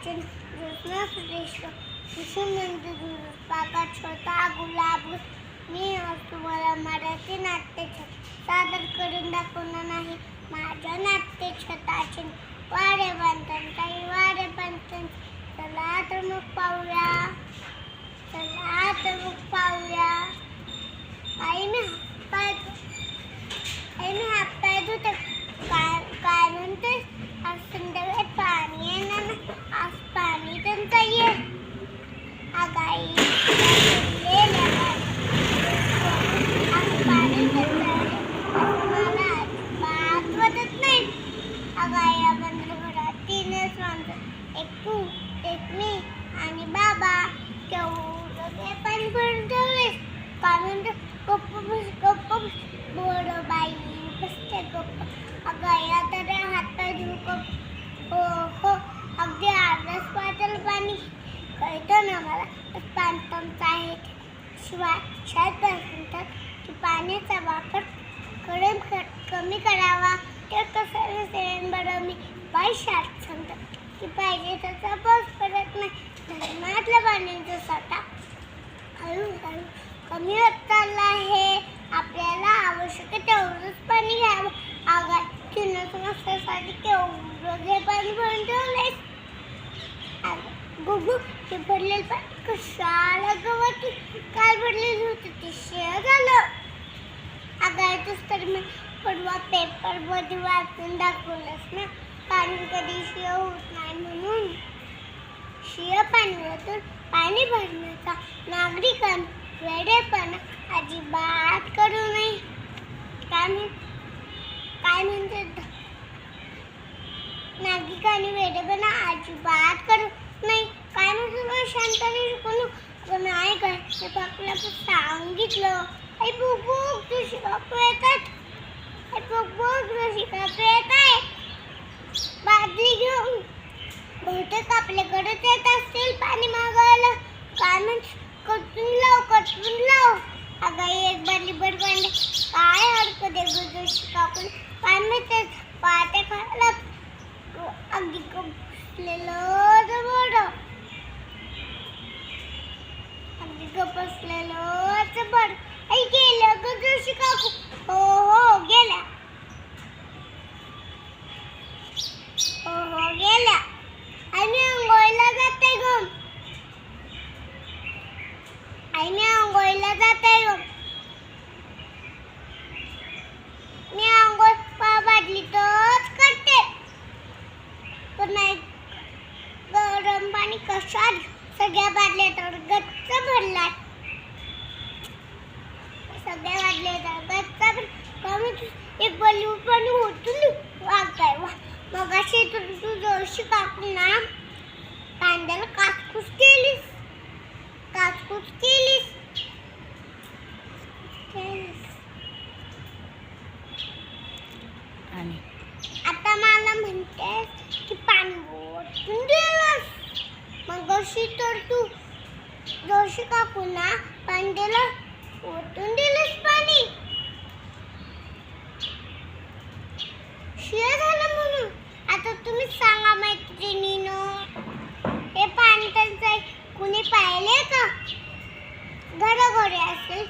सचिन ज्योत्स्ना सुरेश शिशुनंद पाका छोटा गुलाब मी आज तुम्हाला मराठी नाट्यछट सादर करून दाखवणार नाही. माझ्या नाट्यछटाचे वारे पंथन चला तर मग पाहूया. आईने हातपाय धुते काय म्हणते आज संध्याकाळी पाणी येणार ना, आज पाणी टंचाई आहे. आगाई आज पाणी टंचाई मला अजिबात वाटत नाही. आगाई या बंद घरात तीनच माणसं, एक तू एक मी आणि बाबा. केवढं पाणी भरून ठेवलेस काय म्हणते गप्प बस बोल बाई बसते गप्प. अगं या तर हातपाय धुवू हो अगदी अर्धाच पातळ पाणी कळतं ना मला. पाणी टंचाई आहे शिवाय शाळेत सांगतात की पाण्याचा वापर कमी करावा. ते कसं नसेल बरं मी बाई शाळेत सांगतात की पाहिजे तसा पाऊस पडत नाही. धरणातल्या पाण्याचा साठा हळूहळू कमी होत चालला आहे. आपल्याला आवश्यक तेवढंच पाणी घ्यावं. आगाय नसण्यासाठी केवढं पाणी भरून ठेवलंयस. गुगू ते भरलेलं पाणी कशाला गवत काल भरलेलं होतं ते शेअर झालं. आगाय तूच तर मी परवा पेपर मध्ये वाचून दाखवलंस ना पाणी कधी शिळ होत नाही म्हणून. शिळ पाण्यातून पाणी भरण्याचा नागरिकांना वेडेपणा अजिबात करू नये. काय म्हणते नागरिकांनी वेडेपणा अजिबात करू नाही. काय म्हणतो शांताने शिकवलं नाही काय ते आपल्याला सांगितलं. आई बघ तुझी काकू येतात. बादली घेऊन बहुतेक आपल्याकडेच येत असतील पाणी मागायला. काय म्हणते कटून लाव. अगं एक बादली भर पाणी काय हरकत आहे तुझी काकू काय म्हणते पाट्या खायला अगदी बसलेलं जबर. आई गेल्या ग जोशी काकू. हो गेल्या. गेल्या. आणि अंघोळीला जाते ग. मी अंघोळ बादलीतच करते. पण नाही गरम पाणी कशात सगळ्या बादल्या तर गच्च भरलाय. एक बली पण होतून वागताय मग अशी तू जोशी काकू ना कांद्याला काचकूच केलीस. आणि आता मला म्हणतेस की पाणी ओतून दिलंस. मग अशी तर तू जोशी काकू ना कांद्याला ओतून दिलंस पाणी शिळ झालं म्हणून. आता तुम्ही सांगा मैत्रिणीनं हे पाणी टंचाई कुणी पाहिले का? घरोघरी असेल